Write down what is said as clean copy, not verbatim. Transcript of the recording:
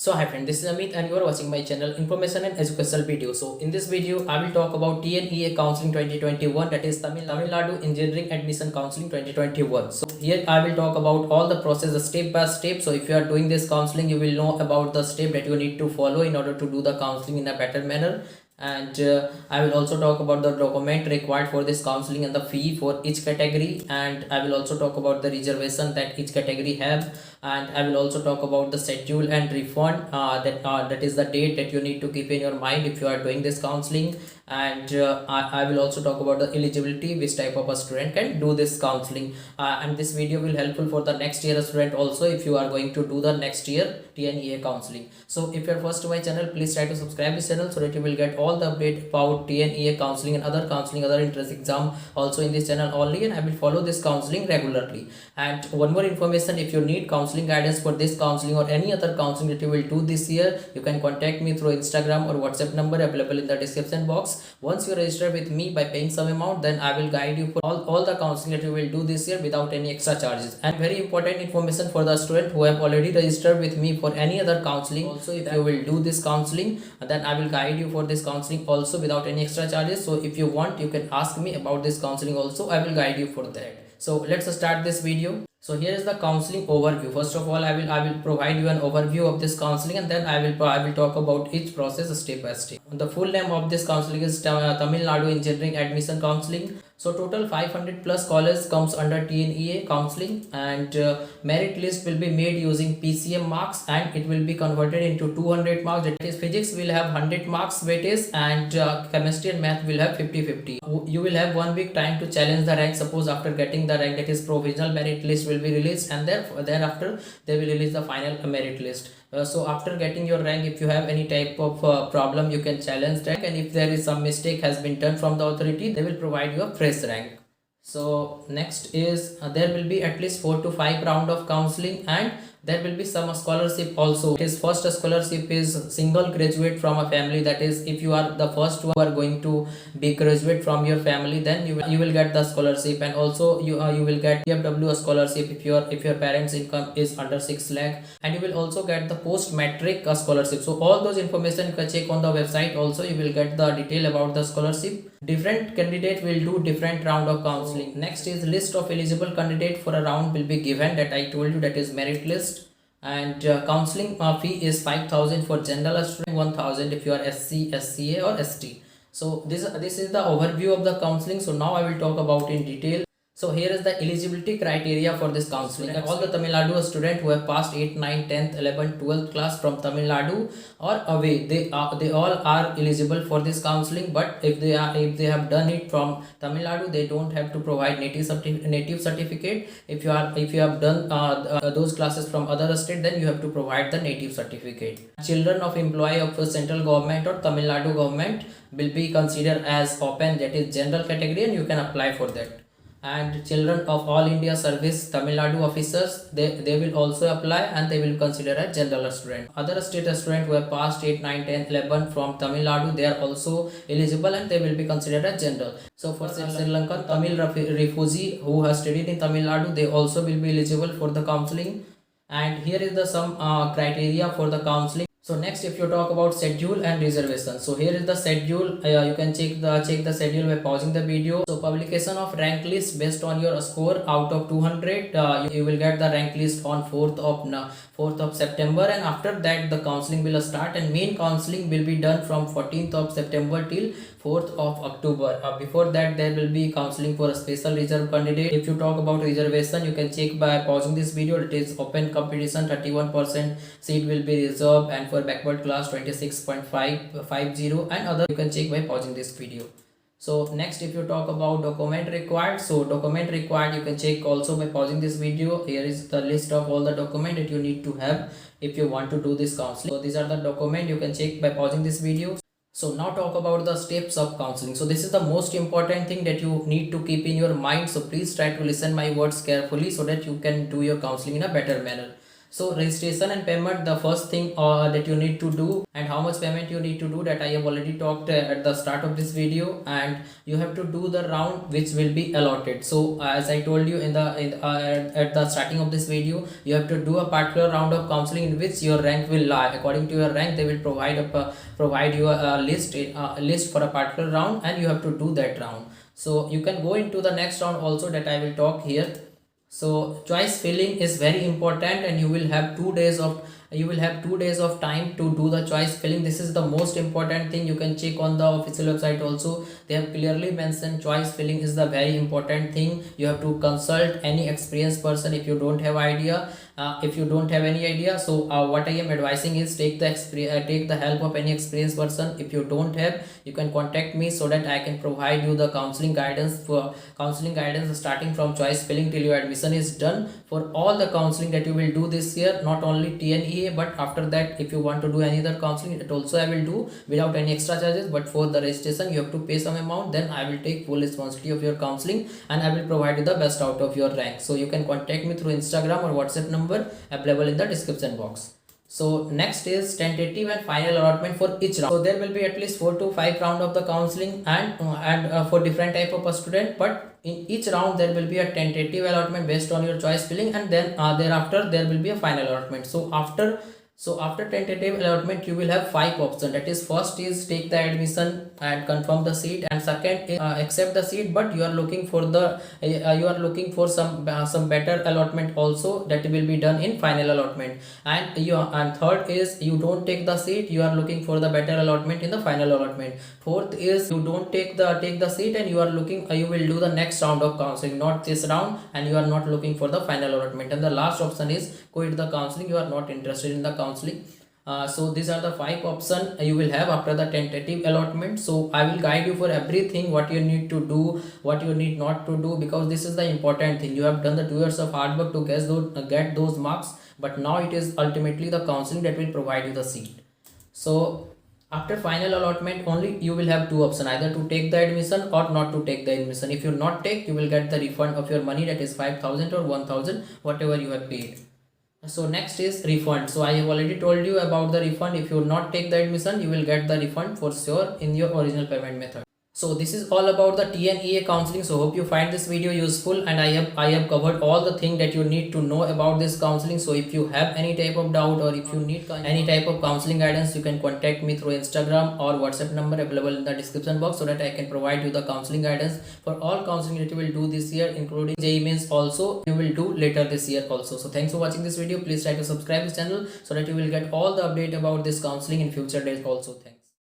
So hi friend, this is Amit and you are watching my channel Information and Educational Video. So in this video, I will talk about TNEA Counseling 2021, that is Tamil Nadu Engineering Admission Counseling 2021. So here I will talk about all the process step by step. So if you are doing this counseling, you will know about the step that you need to follow in order to do the counseling in a better manner. And I will also talk about the document required for this counseling and the fee for each category, and I will also talk about the reservation that each category have, and I will also talk about the schedule and refund, that is the date that you need to keep in your mind if you are doing this counseling. And I will also talk about the eligibility, which type of a student can do this counseling, and this video will helpful for the next year student also if you are going to do the next year TNEA counseling. So if you are first to my channel, please try to subscribe this channel so that you will get all the update about TNEA counseling and other counseling, other entrance exam also in this channel only, and I will follow this counseling regularly. And one more information, if you need counseling guidance for this counseling or any other counseling that you will do this year, you can contact me through Instagram or WhatsApp number available in the description box. Once you register with me by paying some amount, then I will guide you for all the counseling that you will do this year without any extra charges. And very important information for the student who have already registered with me for any other counseling also, if you will do this counseling, then I will guide you for this counseling also without any extra charges. So if you want, you can ask me about this counseling also, I will guide you for that. So let's start this video. So here is the counseling overview. First of all, I will provide you an overview of this counseling, and then I will talk about each process step by step. The full name of this counseling is Tamil Nadu Engineering Admission Counseling. So total 500 plus colleges comes under TNEA counseling, and merit list will be made using PCM marks, and it will be converted into 200 marks. That is, physics will have 100 marks weightage, and chemistry and math will have 50-50. You will have 1 week time to challenge the rank. Suppose after getting the rank, that is provisional merit list will be released, and thereafter they will release the final merit list. So after getting your rank, if you have any type of problem, you can challenge that, and if there is some mistake has been done from the authority, they will provide you a fresh rank. So next is there will be at least 4 to 5 round of counseling, and there will be some scholarship also. His first scholarship is single graduate from a family, that is, if you are the first who are going to be graduate from your family, then you will get the scholarship, and also you will get PFW scholarship if your parents income is under 6 lakh, and you will also get the post matric scholarship. So all those information you can check on the website. Also you will get the detail about the scholarship. Different candidate will do different round of counseling. Next is list of eligible candidate for a round will be given, that I told you, that is merit list. And counseling fee is 5,000 for general student, 1,000 if you are SC, SCA or ST. So this is the overview of the counseling. So now I will talk about in detail. So here is the eligibility criteria for this counseling. All the Tamil Nadu students who have passed 8th, 9th, 10th, 11th, 12th class from Tamil Nadu or away, they all are eligible for this counseling. But if they have done it from Tamil Nadu, they don't have to provide native certificate. If you have done those classes from other state, then you have to provide the native certificate. Children of employee of the central government or Tamil Nadu government will be considered as open, that is general category, and you can apply for that. And children of all India service Tamil Nadu officers, they will also apply, and they will consider a general student. Other state student who have passed 8, 9, 10, 11 from Tamil Nadu, they are also eligible, and they will be considered a general. So for Sri Lankan Tamil refugee who has studied in Tamil Nadu, they also will be eligible for the counseling. And here is the some criteria for the counseling. So next, if you talk about schedule and reservation, so here is the schedule. You can check the schedule by pausing the video. So publication of rank list based on your score out of 200, you will get the rank list on 4th of September, and after that the counseling will start, and main counseling will be done from 14th of September till 4th of October. Before that, there will be counseling for a special reserve candidate. If you talk about reservation, you can check by pausing this video. It is open competition, 31% seat will be reserved, and for backward class 26.550, and other you can check by pausing this video. So next, if you talk about document required, so document required you can check also by pausing this video. Here is the list of all the document that you need to have if you want to do this counseling. So these are the document you can check by pausing this video. So now talk about the steps of counseling. So this is the most important thing that you need to keep in your mind. So please try to listen my words carefully so that you can do your counseling in a better manner. So registration and payment, the first thing that you need to do, and how much payment you need to do, that I have already talked at the start of this video. And you have to do the round which will be allotted. So as I told you at the starting of this video, you have to do a particular round of counseling in which your rank will lie. According to your rank, they will provide you a list for a particular round, and you have to do that round. So you can go into the next round also, that I will talk here. So choice filling is very important, and you will have 2 days of time to do the choice filling. This is the most important thing. You can check on the official website also, they have clearly mentioned choice filling is the very important thing. You have to consult any experienced person if you don't have any idea. So what I am advising is take the help of any experienced person. If you don't have, you can contact me so that I can provide you the counseling guidance starting from choice filling till your admission is done, for all the counseling that you will do this year, not only TNEA, but after that if you want to do any other counseling, it also I will do without any extra charges. But for the registration you have to pay some amount, then I will take full responsibility of your counseling, and I will provide you the best out of your rank. So you can contact me through Instagram or WhatsApp number available in the description box. So next is tentative and final allotment for each round. So there will be at least 4 to 5 round of the counseling, and for different type of a student, but in each round there will be a tentative allotment based on your choice filling, and then thereafter there will be a final allotment. So after tentative allotment you will have 5 options. That is, first is take the admission and confirm the seat, and second is accept the seat, but you are looking for some better allotment also, that will be done in final allotment. And third is you don't take the seat, you are looking for the better allotment in the final allotment. Fourth is you don't take the seat, and you will do the next round of counseling, not this round, and you are not looking for the final allotment. And the last option is quit the counseling, you are not interested in the counseling. So these are the 5 options you will have after the tentative allotment. So I will guide you for everything, what you need to do, what you need not to do, because this is the important thing. You have done the 2 years of hard work to get those marks, but now it is ultimately the counseling that will provide you the seat. So after final allotment only you will have 2 options, either to take the admission or not to take the admission. If you not take, you will get the refund of your money, that is 5,000 or 1,000, whatever you have paid. So next is refund. So I have already told you about the refund. If you not take the admission, you will get the refund for sure in your original payment method. So this is all about the TNEA counseling. So hope you find this video useful, and I have covered all the thing that you need to know about this counseling. So if you have any type of doubt, or if you need any type of counseling guidance, you can contact me through Instagram or WhatsApp number available in the description box, so that I can provide you the counseling guidance for all counseling that you will do this year, including JEE Mains also you will do later this year also. So thanks for watching this video. Please try to subscribe this channel so that you will get all the update about this counseling in future days also. Thank you.